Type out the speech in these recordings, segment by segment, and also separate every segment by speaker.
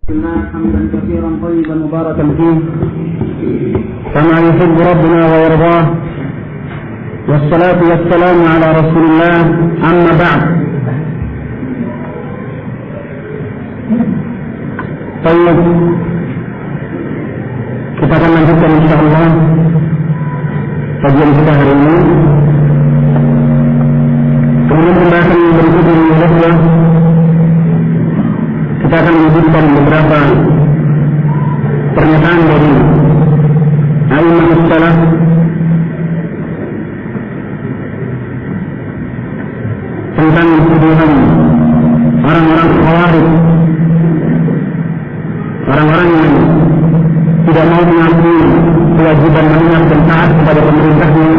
Speaker 1: حمدا كثيرا طيبا مباركا فيه كما يحب ربنا ويرضاه، والصلاة والسلام على رسول الله. أما بعد، طيب, kita akan lanjutkan insyaallah kajian kita hari ini. Kemudian pembahasan yang berikutnya adalah kita akan menyebutkan beberapa pernyataan dari a'immatus salaf tentang tuduhan orang-orang khawarij, orang-orang yang tidak mau mengakui kewajiban mendengar dan taat kepada pemerintahnya,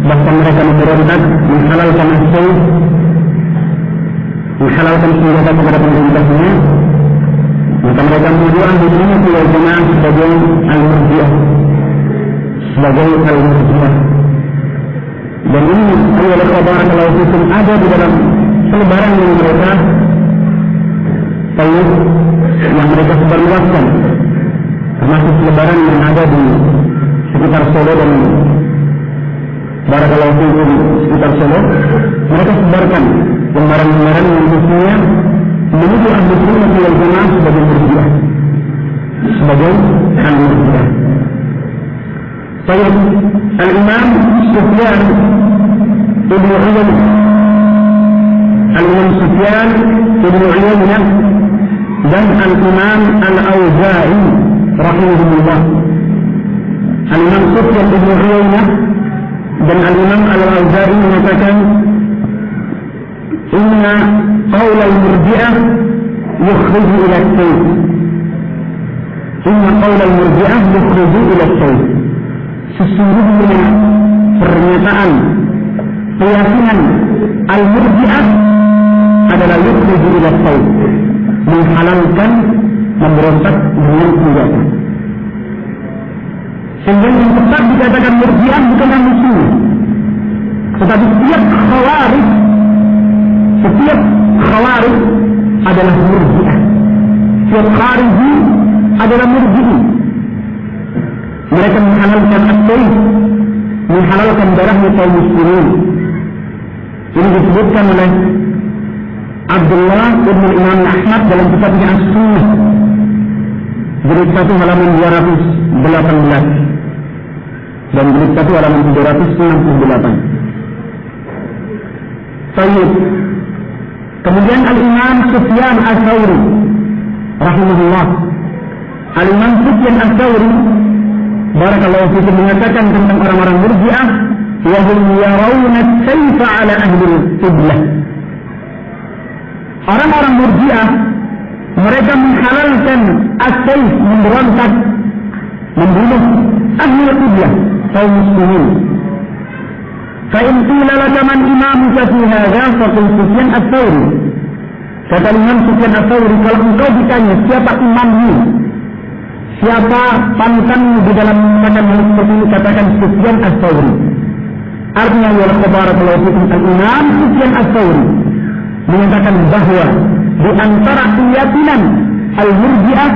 Speaker 1: bahkan mereka memberontak menghalalkan as-sayf, menghalalkan senjata kepada pemerintahnya. Maka mereka menuduh ahli sunnah wal jamaah sebagai al-murji'ah, sebagai al-murji'ah. Dan ini adalah kabar kalau hukum ada di dalam selebaran yang mereka tahu, yang mereka sebarluaskan, termasuk selebaran yang ada di sekitar Solo dan Barakallahu fikum sekitar Solo. Mereka sebarkan lembaran-lembaran yang isinya menuduh ahli sunnah wal jamaah sebagai murji'ah, sebagai al-murji'ah. Baik, Al-Imam Sufyan Ibn Uyainah, Al-Imam Sufyan Ibn Uyainah dan Al-Imam Al-Auza'i rahimahullah. Al-Imam Sufyan Ibn Uyainah dan Al-Imam Al-Auza'i mengatakan, inna qaul al-murji'ah yukhriju ila as-sayf. Inna qaul al-murji'ah yukhriju ila as-sayf. Sesungguhnya pernyataan, keyakinan al-murji'ah adalah yukhriju ila as-sayf, menghalalkan memberontak dengan senjata. Sehingga yang tetap dikatakan murji'ah bukan ahli sunnah, tetapi setiap khawarij adalah murji'ah. Setiap khariji adalah murji'i. Mereka menghalalkan as-sayf, menghalalkan darahnya kaum muslimin. Ini disebutkan oleh Abdullah ibn Imam Ahmad dalam kitabnya As-Sunnah, jilid 1 halaman 218 dan jilid 1 halaman 368. Baik. Kemudian Al-Imam Sufyan Ats-Tsauri rahimahullah. Al-Imam Sufyan Ats-Tsauri barakallahu fikum mengatakan tentang orang-orang murji'ah, wa hum yarawna as-sayfa 'ala ahli al-qiblah. Orang-orang murji'ah mereka menghalalkan as-sayf, memberontak, membunuh ahli al-qiblah, kaum muslimin. Fa'in qila laka man imamuka fi hadha faqul Sufyan Ats-Tsauri. Kata Imam Sufyan Ats-Tsauri, kalau engkau ditanya siapa imammu, siapa panutanmu di dalam mengatakan hal seperti ini, katakan Sufyan Ats-Tsauri. Artinya ya barakallahu fikum, Al-Imam Sufyan Ats-Tsauri menyatakan bahwa di antara keyakinan al-murji'ah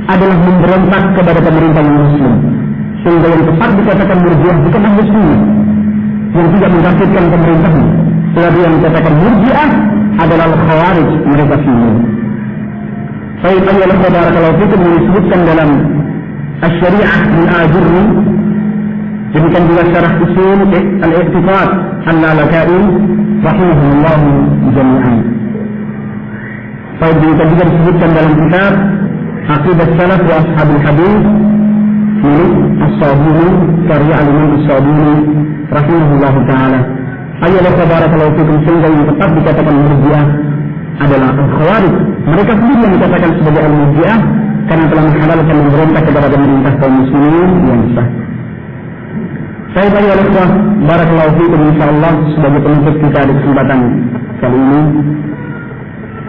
Speaker 1: adalah memberontak kepada pemerintah muslim. Sehingga yang tepat dikatakan murji'ah bukan ahli sunnah yang tidak mengkafirkan pemerintahnya, tetapi yang dikatakan murji'ah adalah khawarij, mereka semua. Baik, ayolah barakallahu fikum disebutkan dalam Asy-Syari'ah min Al-Ajurri, demikian juga syarah usul al-i'tiqad al-Lalaka'i rahimahullah jami'an. Baik, demikian juga disebutkan dalam kitab Aqidah Salaf wa Ashabul Hadis milik As-Sabuni, karya Al-Imam As-Sabuni rahimahullah ta'ala. Ayolah barakallahu fikum, sehingga yang tetap dikatakan murji'ah adalah al-khawarij. Mereka sendiri yang dikatakan sebagai al-murji'ah karena telah menghalalkan memberontak kepada pemerintah kaum muslimin yang sah. Saya ayolah barakallahu fikum, insyaallah sebagai penutup kita di kesempatan kali ini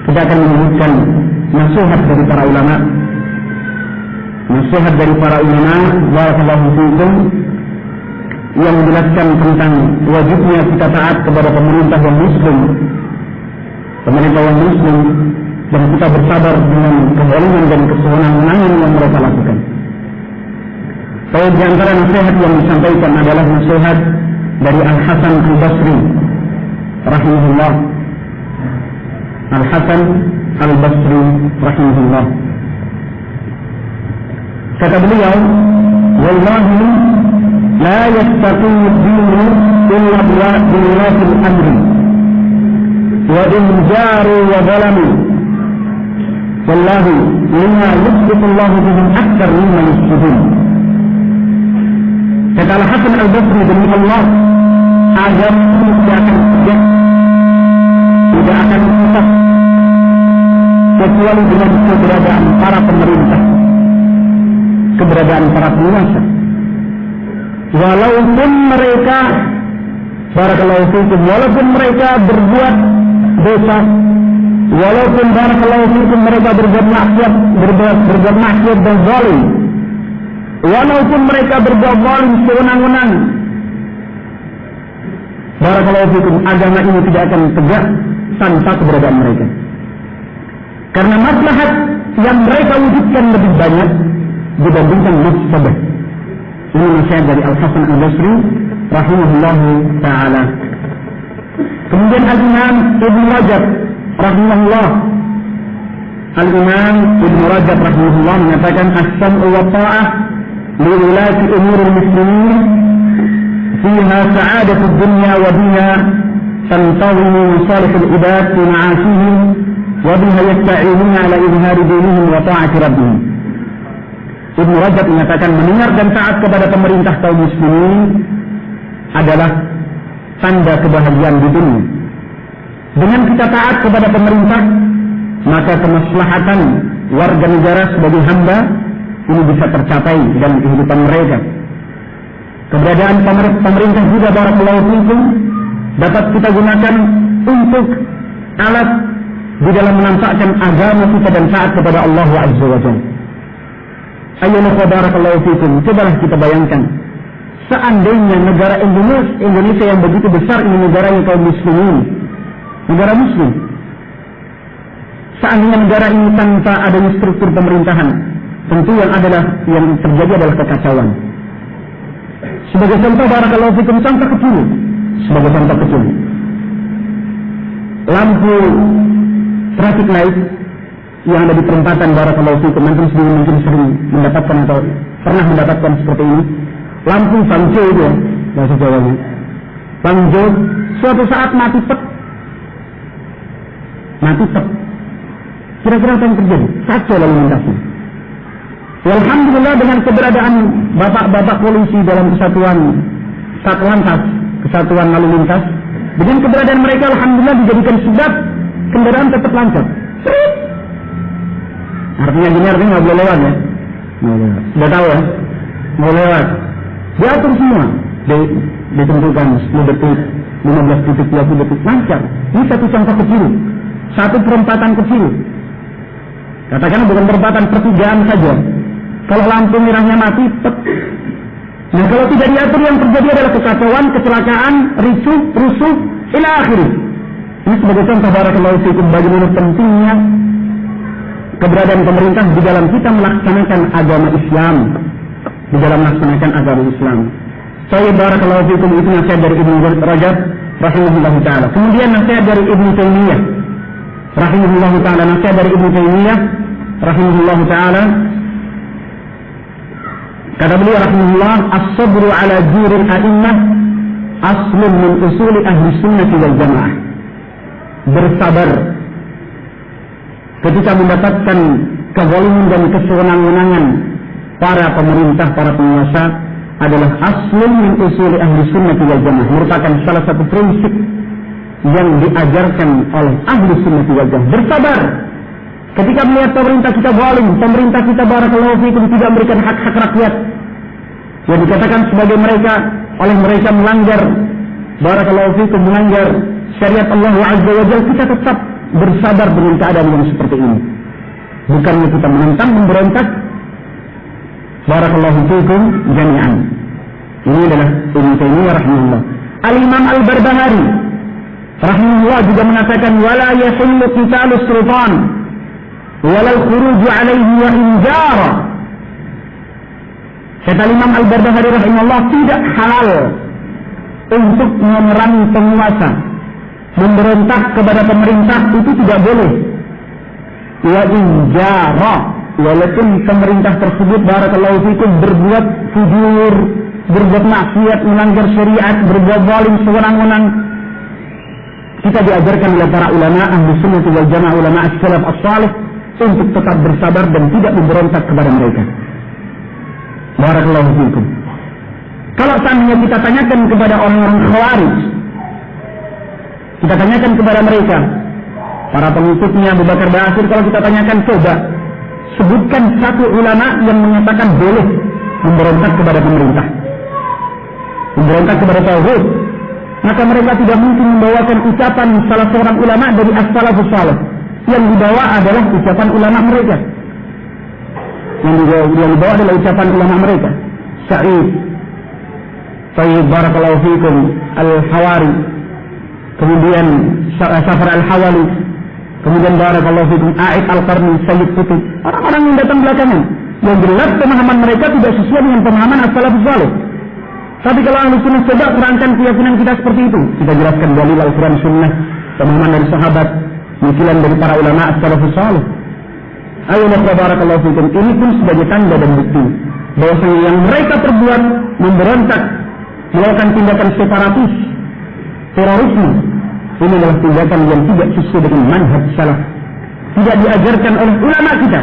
Speaker 1: kita akan menyebutkan nasihat dari para ulama. Nasihat dari para ulama barakallahu fikum yang menjelaskan tentang wajibnya kita taat kepada pemerintah yang muslim, pemerintah yang muslim dan kita bersabar dengan kezaliman dan kesewenang-wenangan yang mereka lakukan. Saya di antara nasihat yang disampaikan adalah nasihat dari Al-Hasan Al-Basri rahimahullah. Al-Hasan Al-Basri rahimahullah. Kata beliau, "Wallahi la yastaqimu ad-dinu illa biwulatil amri wa in jaru wa zalamu. Wallahi lima yusbitu Allah bihim akthar mimma yusbitun." Kata Al-Hasan Al-Basri, demi Allah, agama tidak akan tegak, tidak akan tetap kecuali dengan keberadaan para pemerintah, keberadaan para penguasa. Walaupun mereka, barakallahu fikum, walaupun mereka berbuat dosa, walaupun barakallahu fikum mereka berbuat maksiat dan zalim, walaupun mereka berbuat zalim sewenang-wenang, barakallahu fikum, agama ini tidak akan tegak tanpa keberadaan mereka. Karena maslahat yang mereka wujudkan lebih banyak dibandingkan mafsadah. Ini nasihat dari Al-Hasan Al-Basri rahimahullahu ta'ala. Kemudian Al-Imam Ibn Rajab rahimahullah, Al-Imam Ibn Rajab rahimahullah mengatakan, as-sam'u wa ta'ah li ulati umuril muslimin fiha sa'adatud dunya wa biha tantawimu masalihul ibad fi ma'asihim wa biha yasta'inuna ala izhari dinihim wa ta'ati rabbihim. Ibn Rajab mengatakan, mendengar dan taat kepada pemerintah kaum muslimin adalah tanda kebahagiaan di dunia. Dengan kita taat kepada pemerintah, maka kemaslahatan warga negara sebagai hamba ini bisa tercapai dalam kehidupan mereka. Keberadaan pemerintah juga, barakallahu fikum, dapat kita gunakan untuk alat di dalam menampakkan agama kita dan taat kepada Allah Azza wa Jalla. Ayyuhal barakallahu fikum, cobalah kita bayangkan, seandainya negara Indonesia yang begitu besar ini negaranya kaum muslimin, negara muslim, seandainya negara ini tanpa adanya struktur pemerintahan, tentu yang terjadi adalah kekacauan. Sebagai contoh, barakallahu fikum, contoh kecil, sebagai contoh kecil, lampu traffic light yang ada di perempatan, barakallahu fikum, mungkin sering mendapatkan atau pernah mendapatkan seperti ini. Lampu panjo itu ya, bahasa Jawanya. Panjo suatu saat mati pet. Kira-kira apa yang terjadi? Kacau lalu lintasnya. Alhamdulillah dengan keberadaan bapak-bapak polisi dalam kesatuan Satlantas, kesatuan lalu lintas, dengan keberadaan mereka alhamdulillah dijadikan sebab kendaraan tetap lancar. Artinya nggak boleh lewat ya. Sudah tahu ya, mau lewat. Diatur semua, ditentukan 10 detik, 15 detik, 20 detik, lancar. Ini satu contoh kecil, satu perempatan kecil. Katakanlah bukan perempatan, pertigaan saja. Kalau lampu merahnya mati, nah kalau tidak diatur, yang terjadi adalah kekacauan, kecelakaan, rusuh, ila akhirih. Ini sebagai contoh, barakallahu fikum, bagaimana pentingnya keberadaan pemerintah di dalam kita melaksanakan agama Islam, di dalam melaksanakan agama Islam. Saya barakallahu fikum, itu nasihat dari Ibn Rajab rahimahullahu ta'ala. Kemudian nasihat dari Ibn Taimiyah rahimahullahu ta'ala, nasihat dari Ibn Taimiyah rahimahullahu ta'ala. Kata beliau rahimahullah, as-sabru ala juril a'immah aslun min usuli ahli sunnah wal jamaah. Bersabar ketika mendapatkan kezaliman dan kesewenang-wenangan para pemerintah, para penguasa adalah aslun min usuli ahli sunnah wal jamaah, merupakan salah satu prinsip yang diajarkan oleh ahli sunnah wal jamaah. Bersabar ketika melihat pemerintah kita zalim, pemerintah kita barakallahu fikum tidak memberikan hak-hak rakyat yang dikatakan sebagai mereka melanggar, barakallahu fikum, melanggar syariat Allah Azza wa Jalla. Kita tetap bersabar dengan keadaan yang seperti ini. Bukannya kita menentang, memberontak. Barakallahu fikum jami'an. Ini adalah Ibnu Taimiyah rahimahullah. Al-Imam Al-Barbahari rahimahullah juga mengatakan, wala yahillu qitalus sultan walal khuruju alaihi wa injara. Kata Imam Al-Barbahari rahimahullah, tidak halal untuk memerangi penguasa, memberontak kepada pemerintah, itu tidak boleh. Wa injara, walaupun pemerintah tersebut barakallahu fikum berbuat fujur, berbuat maksiat, melanggar syariat, berbuat zalim sewenang-wenang. Kita diajarkan oleh para ulama ahli sunnah wal jamaah, ulama as-salaf as-salih, untuk tetap bersabar dan tidak memberontak kepada mereka. Barakallahu fikum. Kalau seandainya kita tanyakan kepada orang-orang Khawarij, kita tanyakan kepada mereka, para pengikutnya Abu Bakar Ba'asyir, kalau kita tanyakan, coba sebutkan satu ulama yang menyatakan boleh memberontak kepada pemerintah, memberontak kepada tauhid, maka mereka tidak mungkin membawakan ucapan salah seorang ulama dari as-salafus salih. Yang dibawa adalah ucapan ulama mereka. Yang dibawa adalah ucapan ulama mereka. Sa'id, Tayyib barakallahu fikum Al-Hawari, kemudian Safar Al-Hawali, kemudian barakallahu fikum A'id Al-Qarni, Sayyid Qutb, orang-orang yang datang belakangan. Yang jelas pemahaman mereka tidak sesuai dengan pemahaman as-salafus salih. Tapi kalau ahli sunnah coba terangkan keyakinan kita seperti itu, kita jelaskan dalil Al-Quran Sunnah, pemahaman dari sahabat, nukilan dari para ulama as-salafus salih. Ayo barakallahu fikum, ini pun sebagai tanda dan bukti bahwasanya yang mereka perbuat, memberontak, melakukan tindakan separatis, terorisme, ini adalah tindakan yang tidak sesuai dengan manhaj salaf, tidak diajarkan oleh ulama kita,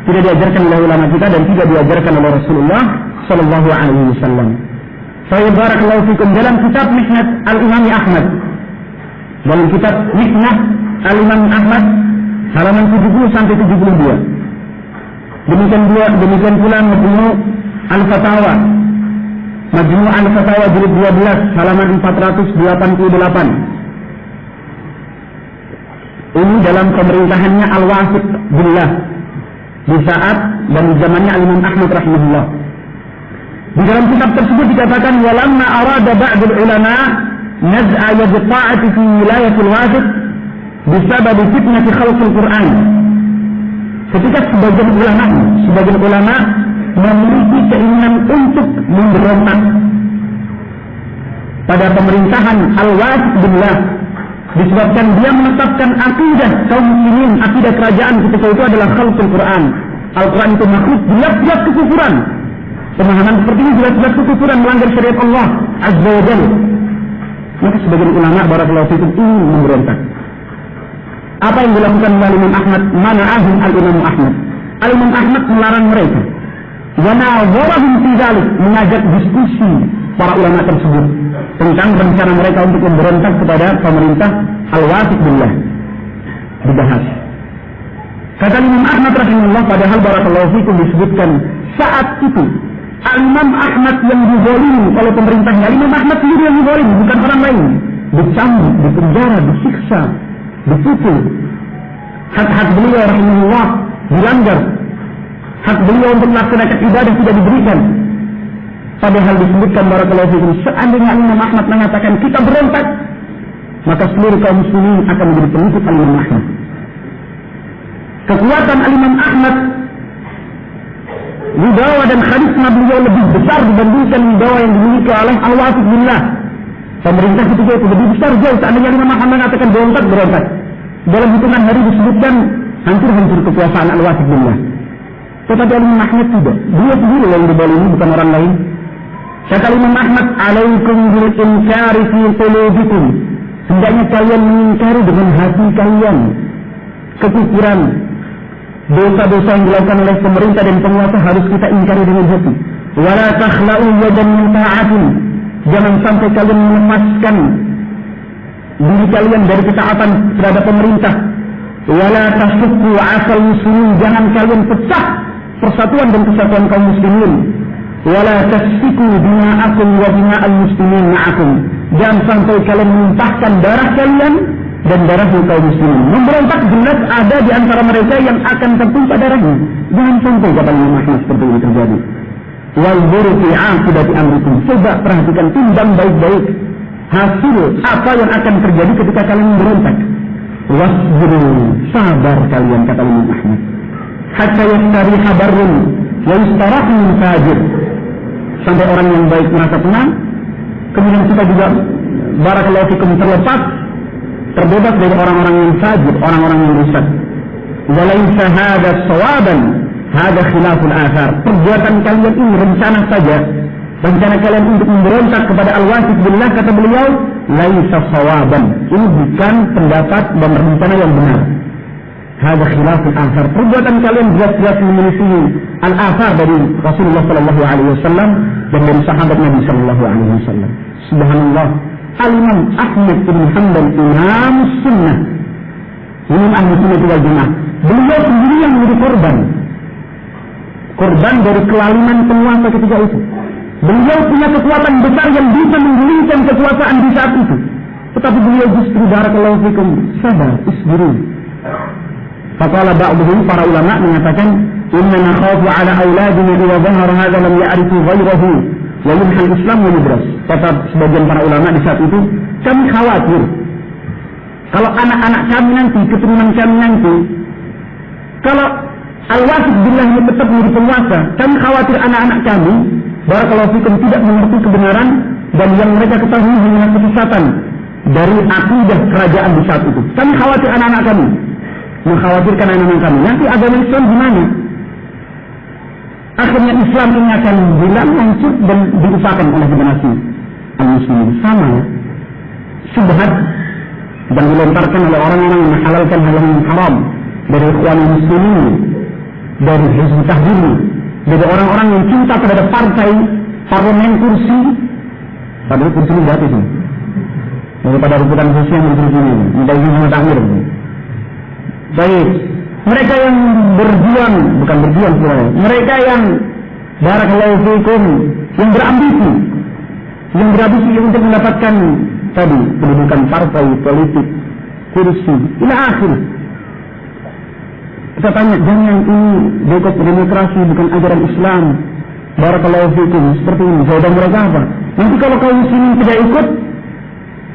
Speaker 1: tidak diajarkan oleh ulama kita dan tidak diajarkan oleh Rasulullah sallallahu alaihi wasallam. Saya barakallahu fikum, dalam kitab Mihnah Al-Imam Ahmad, dalam kitab Mihnah Al-Imam Ahmad halaman 70 sampai 72. Demikian pula Majmu' Al-Fatawa, Majmu' Al-Fatawa jilid 12 halaman 488. Ini dalam pemerintahannya Al-Wasiq Billah di saat dan di zamannya Al-Imam Ahmad rahimahullah. Di dalam kitab tersebut dikatakan, walamma arada ba'dul ulama naz'a yad ta'ati fi wilayatil Wasiq bisabab fitnah khalqil Quran. Ketika sebagian ulama memiliki keinginan untuk memberontak pada pemerintahan Al-Wasiq Billah, disebabkan dia menetapkan akidah kaum muslimin, akidah kerajaan ketika itu adalah khalqul Quran. Al-Quran itu makhluk, jelas-jelas kekufuran. Pemahaman seperti ini jelas-jelas kekufuran, melanggar syariat Allah Azza wa Jalla. Maka sebagian ulama barakallahu fikum ingin memberontak. Apa yang dilakukan oleh Imam Ahmad? Mana'ahum al-Imam Ahmad. Al-Imam Ahmad melarang mereka. Wa nazarahum fi dzalik, mengajak diskusi para ulama tersebut tentang rencana mereka untuk memberontak kepada pemerintah Al-Wasiq Billah. Dibahas. Kata Imam Ahmad rahimahullah, padahal barakallahu fikum disebutkan saat itu Al-Imam Ahmad yang dizalimi oleh pemerintahnya. Imam Ahmad sendiri yang dizalimi, bukan orang lain. Dicambuk, dipenjara, disiksa, dipukul. Hak-hak beliau rahimahullah dilanggar. Hak beliau untuk melaksanakan ibadah tidak diberikan. Padahal disebutkan barakallahu fikum, seandainya Imam Ahmad mengatakan kita berontak, maka seluruh kaum muslimin akan menjadi pengikut Imam Ahmad. Kekuatan Imam Ahmad, wibawa dan karisma beliau lebih besar dibandingkan wibawa yang dimiliki oleh Al-Wasiq Billah. Pemerintah ketika itu lebih besar jauh. Seandainya Imam Ahmad mengatakan berontak. Dalam hitungan hari disebutkan hancur kekuasaan Al-Wasiq Billah. Tetapi Imam Ahmad tidak. Dia sendiri yang dizalimi, bukan orang lain. Kata Imam Ahmad, alaikum bil inkari fi qulubikum. Hendaknya kalian mengingkari dengan hati kalian kekufuran, dosa-dosa yang dilakukan oleh pemerintah dan penguasa harus kita ingkari dengan hati. Wala takhla'u yadan min ta'atin. Jangan sampai kalian melepaskan diri kalian dari ketaatan terhadap pemerintah. Wala tasukku asal muslimin. Jangan kalian pecah persatuan dan kesatuan kaum muslimin. Wala tasfiku dima'akum wa dima'al muslimin ma'akum. Jangan sampai kalian menumpahkan darah kalian dan darah kaum muslimin. Memberontak jelas ada di antara mereka yang akan tertumpah darahnya. Jangan sampai kata Imam Ahmad seperti ini terjadi. Wal buru fi aqibati amrikum. Coba perhatikan, timbang baik-baik hasil apa yang akan terjadi ketika kalian memberontak. wasbiru, sabar kalian, kata Imam Ahmad, hatta yastariha barrun wa yastarahu min fajir, sampai orang yang baik merasa tenang, kemudian kita juga barakallahu fikum terlepas, terbebas dari orang-orang yang fajir, orang-orang yang rusak. Walaysa hadha sawaban, hadha khilaful athar. Perbuatan kalian ini rencana saja, rencana kalian untuk memberontak kepada al-wasif billah, kata beliau, laisa sawaban, ini bukan pendapat dan rencana yang benar. Hadha khilaful athar. Perbuatan kalian jelas-jelas menyelisih al-athar dari Rasulullah sallallahu alaihi wasallam dan dari sahabat Nabi sallallahu alaihi wasallam. Subhanallah. Al-Imam Ahmad bin Hanbal, Imam Sunnah, Imam Ahli Sunnah wal Jamaah, beliau sendiri yang menjadi korban dari kelaliman penguasa ketika itu. Beliau punya kekuatan besar yang bisa menggulingkan kekuasaan di saat itu, tetapi beliau justru barakallahu fikum sabar, isbiru. Faqala ba'dhum, para ulama mengatakan, inna nakhafu ala auladina idza dhahara hadha lam ya'rifu ghayrahu wa yumhal Islam wa yudras. Kata sebagian para ulama di saat itu, kami khawatir kalau anak-anak kami nanti, keturunan kami nanti, kalau al-wasif billah ini tetap menjadi penguasa, kami khawatir anak-anak kami barakallahu fikum tidak mengerti kebenaran dan yang mereka ketahui hanya kesesatan dari akidah kerajaan di saat itu. Kami khawatir anak-anak kami, mengkhawatirkan anak-anak kami, nanti agama Islam gimana? Akhirnya Islam ini akan hilang, hancur dan dilupakan oleh generasi al-muslimin. Sama ya, syubhat dan dilontarkan oleh orang-orang yang menghalalkan hal yang haram dari ikhwanul muslimin, dari Hizbut Tahrir, dari orang-orang yang cinta terhadap partai, parlemen, kursi, padahal kursi ini gratis nih, daripada rebutan kursi yang kursi ini, minta izin sama takmir. Baik, mereka yang berjuang, bukan berjuang sebenarnya, mereka yang barakallahu fikum, yang berambisi untuk mendapatkan tadi pendudukan partai, politik, kursi, ila akhir. Kita tanya, jangan ini boikot demokrasi, bukan ajaran Islam. Barakallahu fikum, seperti ini. Jawaban mereka apa? Nanti kalau kaum muslimin tidak ikut,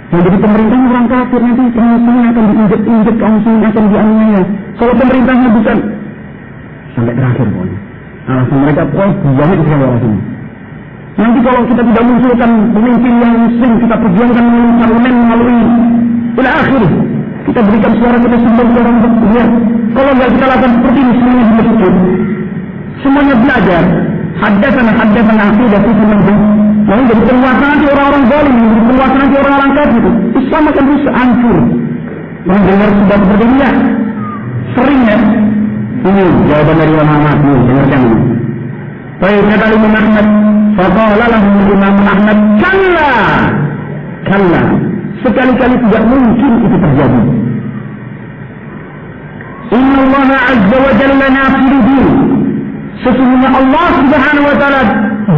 Speaker 1: yang jadi pemerintahnya orang kafir, nanti kaum muslimin akan diinjek-injek, kaum muslimin akan dianiaya. Kalau pemerintahnya bukan, sampai terakhir pokoknya. Alasan mereka, jangan Islam orang sini. Nanti kalau kita tidak munculkan pemimpin yang muslim, kita perjuangkan melalui parlemen, melalui ila akhir, kita berikan suara kita sumbang ke orang berkuliah. Kalau tidak kita lakukan seperti ini, semuanya dimasukkan, semuanya belajar. Haddatsana aqidah fi manhaj. Lalu jadi penguasa nanti orang-orang zalim, jadi penguasa nanti orang-orang kafir. Islam akan terus hancur. Mendengar sudah seperti ini ya, sering ya. Ini jawaban dari Imam Ahmad, dengarkan ini. Baik, kata Imam Ahmad, faqala lahu Imam Ahmad, kalla, sekali-kali tidak mungkin itu terjadi. Inna Allah azza wa jalla nasiru din. Sesungguhnya Allah subhanahu wa ta'ala,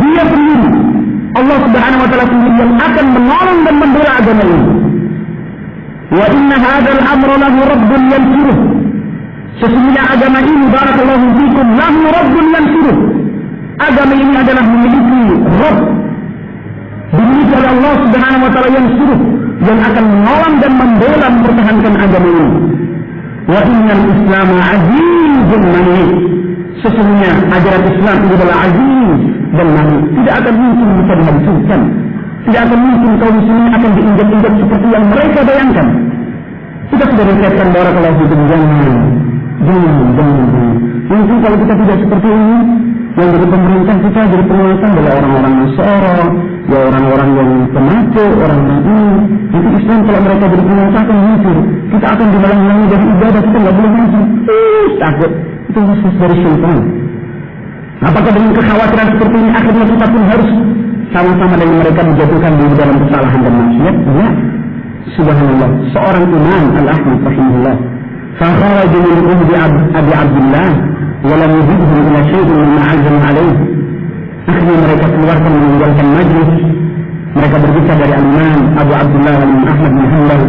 Speaker 1: dia sendiri, Allah subhanahu wa ta'ala sendiri yang akan menolong dan membela agama ini. Wa inna hadzal amra lahu rabbun yansuruh. Sesungguhnya agama ini, barakallahu fikum, lahu rabbun yansuruh. Agama ini adalah memiliki Rabb, dimiliki oleh Allah subhanahu wa ta'ala yang suruh, yang akan menolong dan membela mempertahankan agama ini. Wa innal Islam azizun manik. Sesungguhnya ajaran Islam itu adalah aziz dan manik, tidak akan mungkin bisa dihancurkan, tidak akan mungkin kaum muslimin akan diinjak-injak seperti yang mereka bayangkan. Kita sudah dikatakan barakallahu fikum, jangan. Mungkin kalau kita tidak seperti ini, yang jadi pemerintah kita, jadi penguasa adalah orang-orang Nasara, ya orang-orang yang penakut, orang-orang ini. Nanti Islam kalau mereka jadi penguasa akan hancur. Kita akan dihalang-halangi dari ibadah, kita nggak boleh maju. Takut. Itu khusus dari syaitan. Apakah dengan kekhawatiran seperti ini akhirnya kita pun harus sama-sama dengan mereka menjatuhkan diri dalam kesalahan dan maksiat? Ya. Subhanallah. Seorang imam Al-Ahmad rahimahullah, فخرج من عهد أبي عبد الله ولم يجده إلى شيء مما عزم عليه. Akhirnya mereka keluarkan meninggalkan majlis. Mereka berpisah dari Imam Abu Abdullah Ahmad bin Hanbal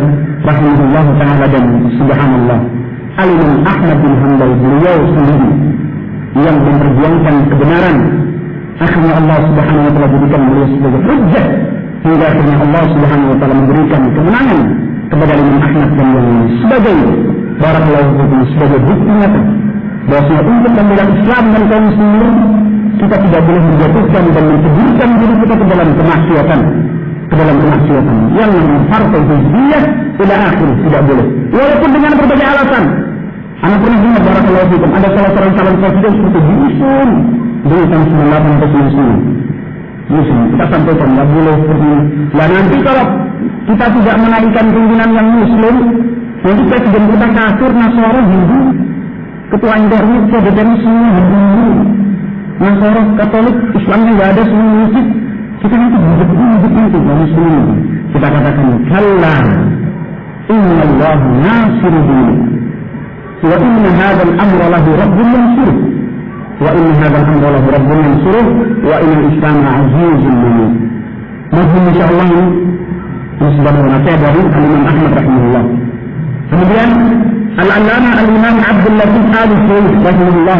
Speaker 1: rahimahullah ta'ala, dan subhanallah, Imam Ahmad bin Hanbal beliau sendiri yang memperjuangkan kebenaran. Akhirnya Allah subhanahu wa ta'ala berikan beliau sebagai hujjah, hingga akhirnya Allah subhanahu wa ta'ala memberikan kemenangan kepada Imam Ahmad dan yang lain sebagai barakallahu fikum sebagai bukti nyata bahwasanya untuk membela Islam dan kaum muslimin kita tidak boleh menjatuhkan dan menceburkan diri kita ke dalam kemaksiatan yang namanya partai hizbiyah ila akhir tidak boleh walaupun dengan berbagai alasan. Anak pernah dengar barakallahu fikum ada salah seorang calon presiden seperti Yusun dulu tahun 98 atau 99 Yusun kita sampaikan tidak boleh seperti ini. Nah nanti kalau kita tidak menaikkan pimpinan yang muslim nanti presiden kita kafir, Nasara, Hindu, ketua MPR-nya kita DPR semua Hindu, Nasara, Katolik, Islamnya nggak ada semua musik. Kita nanti hidup nanti kaum muslimin. Kita katakan kalla inna Allah nasiru dini wa inna hadzal amra lahu rabbun mansur wa inna hadzal amra lahu rabbun mansur wa inna al-islam azizun mumin. Maka insyaallah ini sudah nasihat dari Imam Ahmad rahimahullah. Kemudian Al-Allamah Al-Imam Abdul Latif Al-Syekh rahimahullah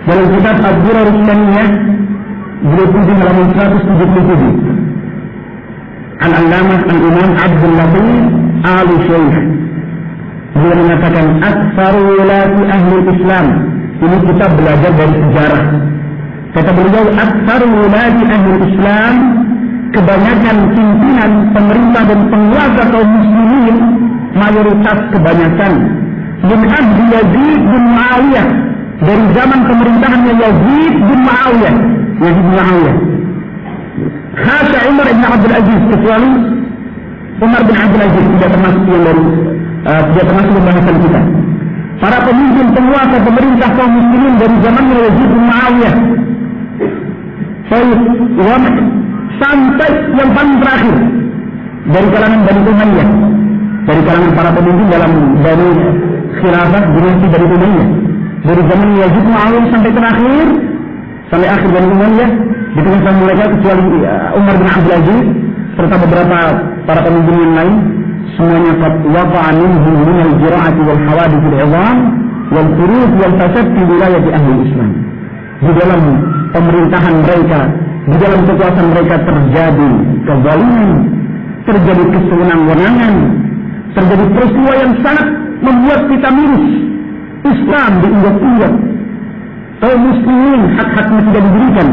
Speaker 1: dalam kitab Ad-Durar As-Saniyah beliau di halaman 177. Al-Allamah Al-Imam Abdul Latif Al-Syekh beliau mengatakan aktsaru wulati ahli Islam. Ini kita belajar dari sejarah. Kata beliau aktsaru wulati ahli Islam, kebanyakan pimpinan pemerintah dan penguasa kaum muslimin, mayoritas kebanyakan min ahli Yazid bin Muawiyah, dari zaman pemerintahannya Yazid bin Muawiyah. Hasya Umar bin Abdul Aziz, kecuali Umar bin Abdul Aziz tidak termasuk yang dari tidak termasuk pembahasan kita. Para pemimpin penguasa pemerintah kaum muslimin dari zamannya Yazid bin Muawiyah sampai yang paling terakhir dari kalangan Bani Umayyah, dari kalangan para pemimpin dalam Bani Khilafah dinasti Bani Umayyah, dari zaman Yazid bin Muawiyah sampai terakhir sampai akhir Bani Umayyah, di tengah mereka kecuali Umar bin Abdul Aziz serta beberapa para pemimpin yang lain, semuanya qad waqa'a minhum min al-jira'ati wal hawadith al-'idham wal khuruj wal fasad fi wilayah ahli Islam. Di dalam pemerintahan mereka, di dalam kekuasaan mereka terjadi kezaliman, terjadi kesewenang-wenangan, terjadi peristiwa yang sangat membuat kita miris. Islam diinjak-injak, kaum muslimin hak-haknya tidak diberikan.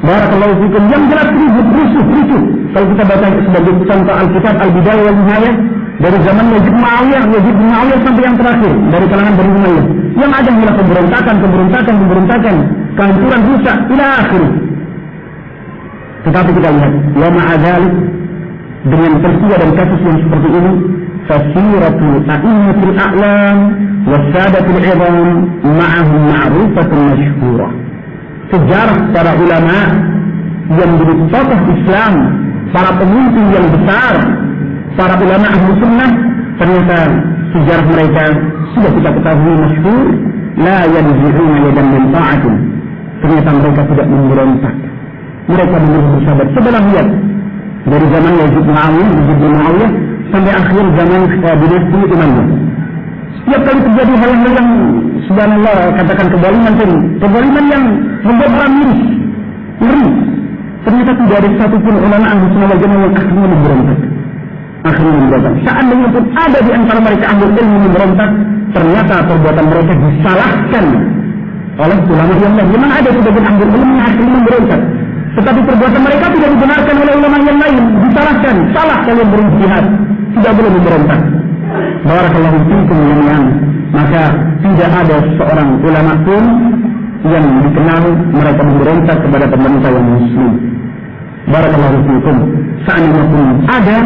Speaker 1: Barakallahu fikum, yang jelas ribut, rusuh, ricuh. Kalau kita baca sebagai contoh Alkitab Al-Bidayah wal Nihayah, dari zaman Yazid bin Muawiyah sampai yang terakhir dari kalangan Bani Umayyah, yang ada adalah pemberontakan, kehancuran rusak ila akhir. Tetapi kita lihat, wa ma'adzalik, dengan peristiwa dan kasus yang seperti ini, fasiratul a'immatul a'lam wasadatul 'idham ma'ahum ma'rufatun masyhurah. Sejarah para ulama yang menjadi tokoh Islam, para pemimpin yang besar, para ulama ahli sunnah, ternyata sejarah mereka sudah kita ketahui masyhur, la yanzi'una yadan min ta'atin. Ternyata mereka tidak memberontak, mereka bersahabat. Cobalah lihat dari zaman Yazid bin Muawiyah sampai akhir zaman dinasti Umayyah. Setiap kali terjadi hal-hal yang subhanallah, katakan kezaliman yang membuat orang miris, ngeri. Ternyata tidak ada satupun ulama ahli sunnah wal jamaah yang akhirnya memberontak. Seandainya pun ada di antara mereka ahli ilmu memberontak, ternyata perbuatan mereka disalahkan oleh ulama yang lain. Memang ada sebagian ahli ilmu yang akhirnya memberontak, tetapi perbuatan mereka tidak dibenarkan oleh ulama yang lain, disalahkan. Salah kalian berjihad, tidak boleh memberontak. Barakallahu fiikum jami'an. Maka tidak ada seorang ulama pun yang dikenal mereka memberontak kepada pemerintah yang muslim. Barakallahu fiikum. Seandainya pun ada,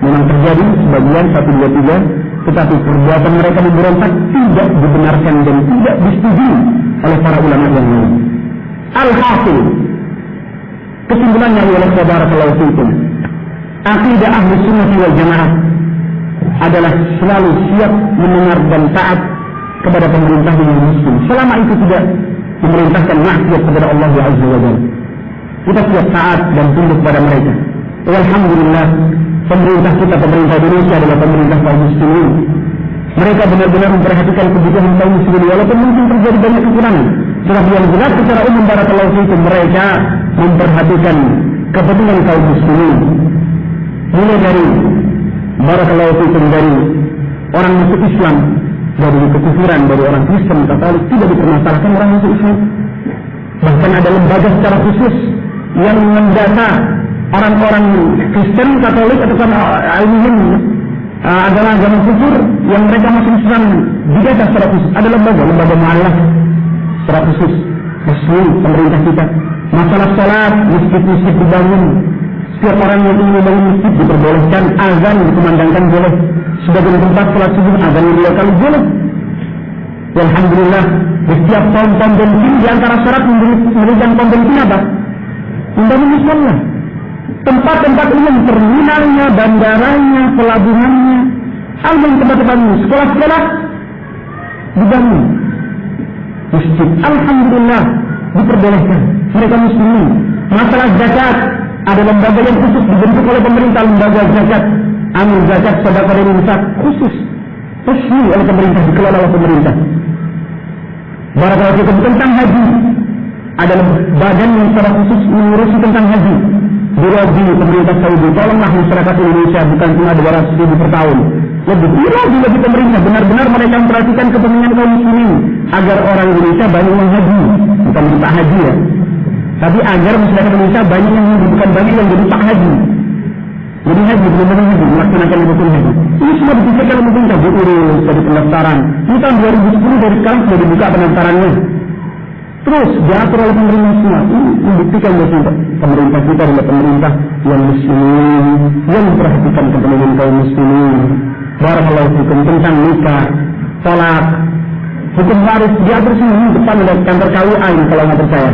Speaker 1: memang terjadi sebagian 1, 2, 3, tetapi perbuatan mereka memberontak tidak dibenarkan dan tidak disetujui oleh para ulama yang lain. Al-hasil, kesimpulannya oleh barakallahu fiikum, akidah ahli sunnah wal jamaah adalah selalu siap mendengar dan taat kepada pemerintah yang muslim, selama itu tidak memerintahkan maksiat kepada Allah Azza wa Jalla. Kita siap taat dan tunduk kepada mereka. Alhamdulillah, pemerintah kita, pemerintah Indonesia adalah pemerintah kaum muslimin. Mereka benar-benar memperhatikan kebutuhan kaum muslimin, walaupun mungkin terjadi banyak kekurangan. Tetapi yang jelas secara umum barakallahu fiikum, mereka memperhatikan kepentingan kaum muslimin. Mulai dari barakallahu fikum dari orang masuk Islam, dari kekufuran, dari orang Kristen, Katolik, tidak dipermasalahkan orang masuk Islam. Bahkan ada lembaga secara khusus yang mendata orang-orang Kristen, Katolik atau alumni agama kufur yang mereka masuk Islam didata secara khusus. Ada lembaga mu'allaf secara khusus. Resmi pemerintah kita. Masalah salat, masjid-masjid dibangun. Setiap orang yang ingin membangun masjid diperbolehkan, azan dikumandangkan boleh. Sebagian tempat salat subuh azan 2 kali boleh. Alhamdulillah, di setiap pom-pom bensin di antara syarat memberikan pom bensin apa? Membangun mushola. Tempat-tempat umum, terminalnya, bandaranya, pelabuhannya, tempat-tempat sekolah-sekolah dibangun. Masjid, alhamdulillah diperbolehkan. Mereka muslimin. Masalah zakat, ada lembaga yang khusus dibentuk oleh pemerintah, lembaga zakat, amil zakat, sedekah dan infak khusus, resmi oleh pemerintah, dikelola oleh pemerintah. Barakallahu fikum. Tentang haji, ada badan yang secara khusus mengurusi tentang haji. Di pemerintah Saudi, tolonglah masyarakat Indonesia bukan cuma 200.000 per tahun. Lebih lagi pemerintah benar-benar mereka memperhatikan kepentingan kaum muslimin agar orang Indonesia banyak yang haji, bukan jadi pak haji ya, tapi agar masyarakat Indonesia banyak yang haji, bukan banyak yang jadi pak haji. Jadi haji, benar-benar haji, melaksanakan rukun haji. Ini semua dipikirkan oleh pemerintah, diurus dari pendaftaran. Ini tahun 2010 dari sekarang sudah dibuka pendaftarannya. Terus diatur oleh pemerintah semua. Ini membuktikan bahwa pemerintah kita adalah pemerintah yang muslimin, yang memperhatikan kepentingan kaum muslimin. Barakallahu fikum. Tentang nikah, talak, hukum waris diatur semua. Depan ada kantor KUA ini kalau nggak percaya.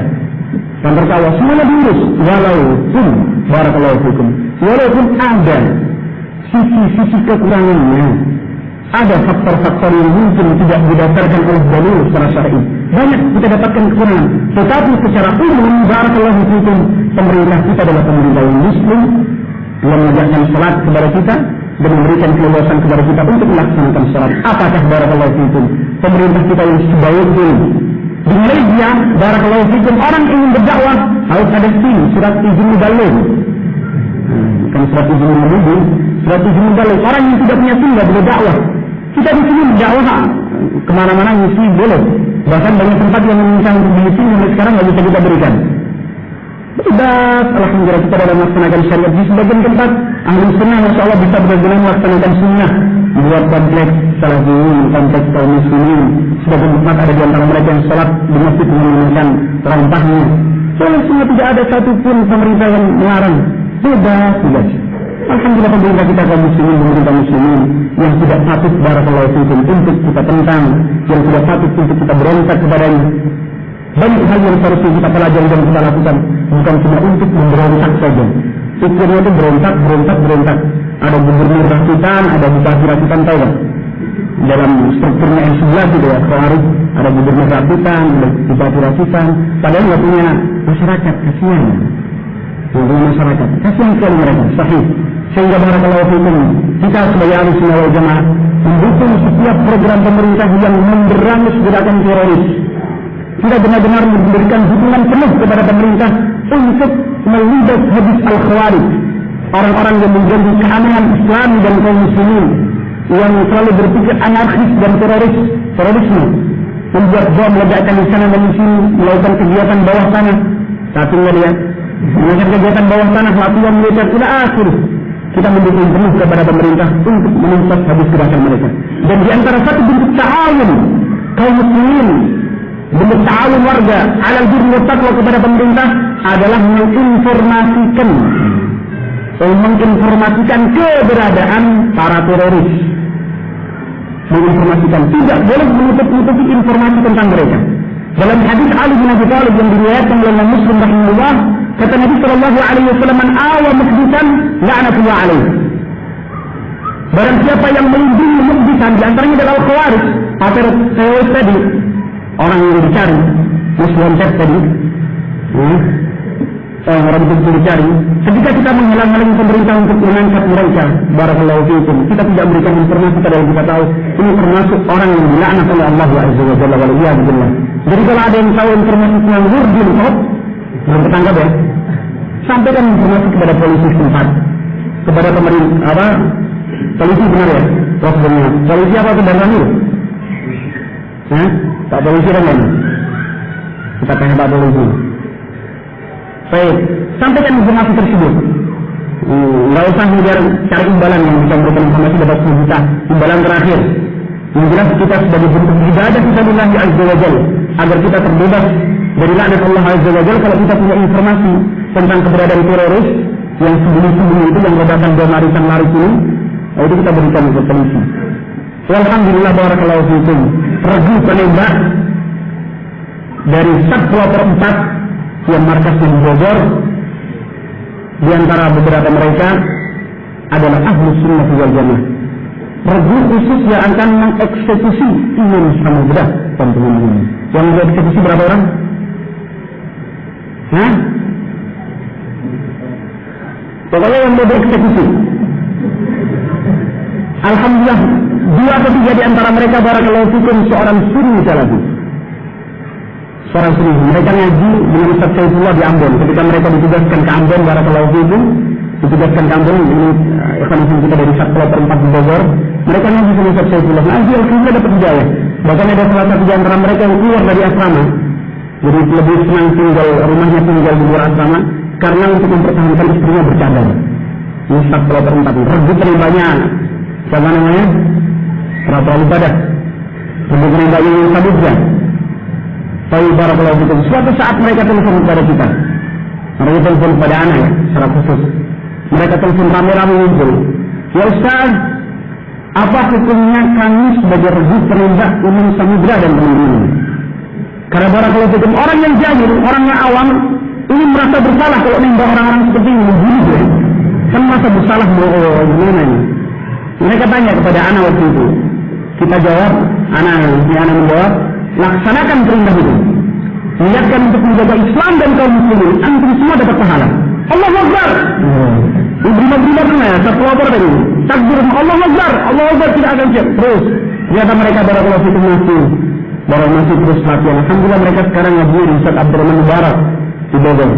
Speaker 1: Kantor KUA semuanya diurus. Walaupun barakallahu fikum, walaupun ada sisi-sisi kekurangannya, ada faktor-faktor yang mungkin tidak didasarkan oleh dalil secara syar'i. Banyak kita dapatkan kekurangan. Tetapi secara umum, barakallahu fikum, pemerintah kita adalah pemerintah yang muslim, yang mengajarkan salat kepada kita dan memberikan keleluasan kepada kita untuk melaksanakan salat. Apakah barakallahu fikum pemerintah kita yang sebaik-baik di Malaysia, barakallahu fikum, orang ingin berdakwah harus ada SIM, surat izin mubaligh. Bukan surat izin mubaligh, surat izin mubaligh. Orang yang tidak punya SIM tidak boleh dakwah. Kita di sini berdakwah kemana-mana mesti boleh. Bahkan banyak tempat yang meminta untuk diisi sampai sekarang nggak bisa kita berikan. Bebas, alhamdulillah kita dalam melaksanakan syariat. Di sebagian tempat ahli sunnah, masya Allah, bisa benar-benar melaksanakan sunnah, buat kompleks salafiyin, kompleks kaum muslimin. Sebagian tempat ada di antara mereka yang sholat di masjid menggunakan rampahnya. Soalnya semua tidak ada satupun pemerintah yang melarang. Bebas. Alhamdulillah pemerintah kita kaum muslimin, pemerintah muslimin yang tidak patut barakallahu fikum untuk kita tentang, yang tidak patut untuk kita berontak kepadanya. Banyak hal yang seharusnya kita pelajari dan kita lakukan, bukan cuma untuk memberontak saja. Pikirnya itu berontak. Ada gubernur rakitan, ada bupati rakitan, tahu kan? Dalam strukturnya N11 gitu ya, Khawarij, ada gubernur rakitan, ada bupati rakitan, padahal nggak punya masyarakat, kasihan. Masyarakat, kasihan sekali mereka, sahih. Sehingga barakallahu fikum, kita sebagai ahli sunnah wal jamaah mendukung setiap program pemerintah yang memberangus gerakan teroris. Kita benar-benar memberikan dukungan penuh kepada pemerintah untuk melibat hadis al-khawarij, orang-orang yang menjadi keanehan Islam dan kaum muslimin, yang selalu berpikir anarkis dan terorisme, membuat bom, ledakan di sana dan di sini, melakukan kegiatan bawah tanah. Tapi dia melakukan kegiatan bawah tanah, latihan militer, tidak akhir. Kita mendukung penuh kepada pemerintah untuk menuntas habis gerakan mereka. Dan di antara satu bentuk ta'awun kaum muslimin, bentuk ta'awun warga alal birri wat taqwa kepada pemerintah adalah menginformasikan keberadaan para teroris. Menginformasikan, tidak boleh menutup-nutupi informasi tentang mereka. Dalam hadis Ali bin Abi Thalib yang diriwayatkan oleh Muslim rahimahullah, kata Nabi sallallahu alaihi wasallam, "Man awa muhditsan la'natullah alaihi." Barang siapa yang melindungi muhditsan, di antaranya adalah Khawarij, atau teroris tadi, orang yang dicari, Muslim tadi, orang itu dicari. Ketika kita menghalang-halangi pemerintah untuk mengangkat mereka, barakallahu fiikum, kita tidak memberikan informasi padahal kita tahu ini termasuk orang yang dilaknat oleh Allah Azza wa Jalla wal iyad billah. Jadi kalau ada yang tahu informasi tentang Nurdin Top, belum ketangkap ya, sampaikan informasi kepada polisi setempat, kepada pemerintah Polisi benar ya? Prosesnya. Polisi apa itu dari itu? Pak polisi dan lain. Kita tanya Pak polisi. Baik, sampaikan informasi tersebut. Nggak usah mengejar cari imbalan yang bisa memberikan informasi dapat 10 juta. Imbalan terakhir. Yang jelas kita sebagai bentuk ibadah fisabilillah azza wa jalla agar kita terbebas dari laknat Allah azza wa jalla. Kalau kita punya informasi tentang keberadaan teroris yang sebelum-sebelum itu yang ledakan bom arisan laris ini, itu kita berikan ke polisi. Alhamdulillah barakallahu fikum. Regu penembak dari Satpol PP 4 yang markasnya di Bogor, di antara beberapa mereka adalah Ahlus Sunnah wal Jamaah. Regu khusus yang akan mengeksekusi Imam Samudra dan teman-teman. Yang mengeksekusi berapa orang? Pokoknya yang mau dieksekusi. Alhamdulillah 2 atau 3 di antara mereka barakallahu fikum seorang Sunni salafi. Seorang Sunni, mereka ngaji dengan Ustaz Saifullah di Ambon. Ketika mereka ditugaskan ke Ambon barakallahu fikum, ditugaskan ke Ambon ini ikhwan kita dari Satpol PP di Bogor. Mereka ngaji dengan Ustaz Saifullah. Ngaji alhamdulillah dapat hidayah. Bahkan ada salah satu di antara mereka yang keluar dari asrama. Jadi lebih senang tinggal rumahnya tinggal di luar asrama karena untuk mempertahankan istrinya bercadar. Ini Satpol PP. Regu penembaknya siapa namanya? Ratu Al-Ibadah. Regu penembaknya yang Samudra. Tapi barakallahu fikum. Suatu saat mereka telepon kepada kita. Mereka telepon kepada anak ya, secara khusus. Mereka telepon rame-rame ngumpul. Ya Ustaz, apa hukumnya kami sebagai regu penembak Imam Samudra dan teman-teman? Karena barakallahu fikum orang yang jahil, orang yang awam ini merasa bersalah kalau menembak orang-orang seperti ini, membunuh ya. Kan merasa bersalah gimana ini? Mereka tanya kepada anak waktu itu. Kita jawab, anak menjawab, laksanakan perintah itu. Niatkan untuk menjaga Islam dan kaum muslimin. Antum semua dapat pahala. Allahu Akbar. Berima-berima pernah ya, satu lapor tadi. Takbir, Allahu Akbar. Allahu Akbar tidak akan siap. Terus, ternyata mereka barakallahu fikum masih terus latihan. Alhamdulillah mereka sekarang ngaji di Ustaz Abdurrahman Mubarak di Bogor.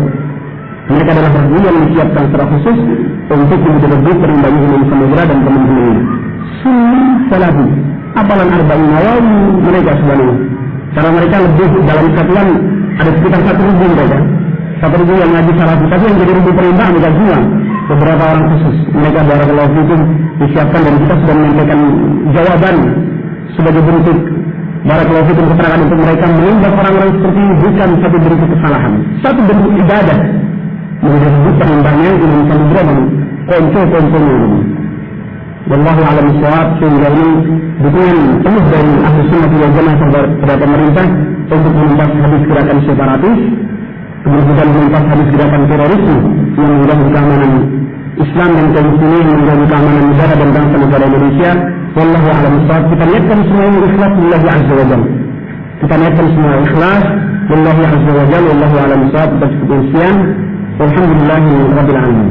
Speaker 1: Mereka adalah regu yang disiapkan secara khusus untuk menjadi regu penembak Imam Samudra dan teman-teman. Sunni salafi. Apalan arba'in nawawi mereka sebenarnya. Karena mereka lebih dalam satuan ada sekitar 1.000 mereka. 1.000 yang ngaji salafi, tapi yang jadi regu penembak mereka semua. Beberapa orang khusus. Mereka barakallahu fikum disiapkan dan kita sudah menyampaikan jawaban sebagai bentuk barakallahu fikum keterangan untuk mereka menembak orang-orang seperti ini bukan satu bentuk kesalahan, satu bentuk ibadah. Menjadi regu penembaknya Imam Samudra dan konco-konconya ini. Wallahu a'lam bishawab. Sehingga ini dukungan penuh dari Ahlus Sunnah wal Jamaah kepada pemerintah untuk menumpas habis gerakan separatis, kemudian menumpas habis gerakan terorisme yang mengganggu keamanan Islam dan kaum muslimin, mengganggu keamanan negara dan bangsa negara Indonesia. Wallahu a'lam bishawab. Kita niatkan semua ini ikhlas lillahi azza wa jalla. Kita niatkan semua ikhlas lillahi azza wa jalla. Wallahu a'lam bishawab. Kita cukup sekian. Walhamdulillahi rabbil alamin.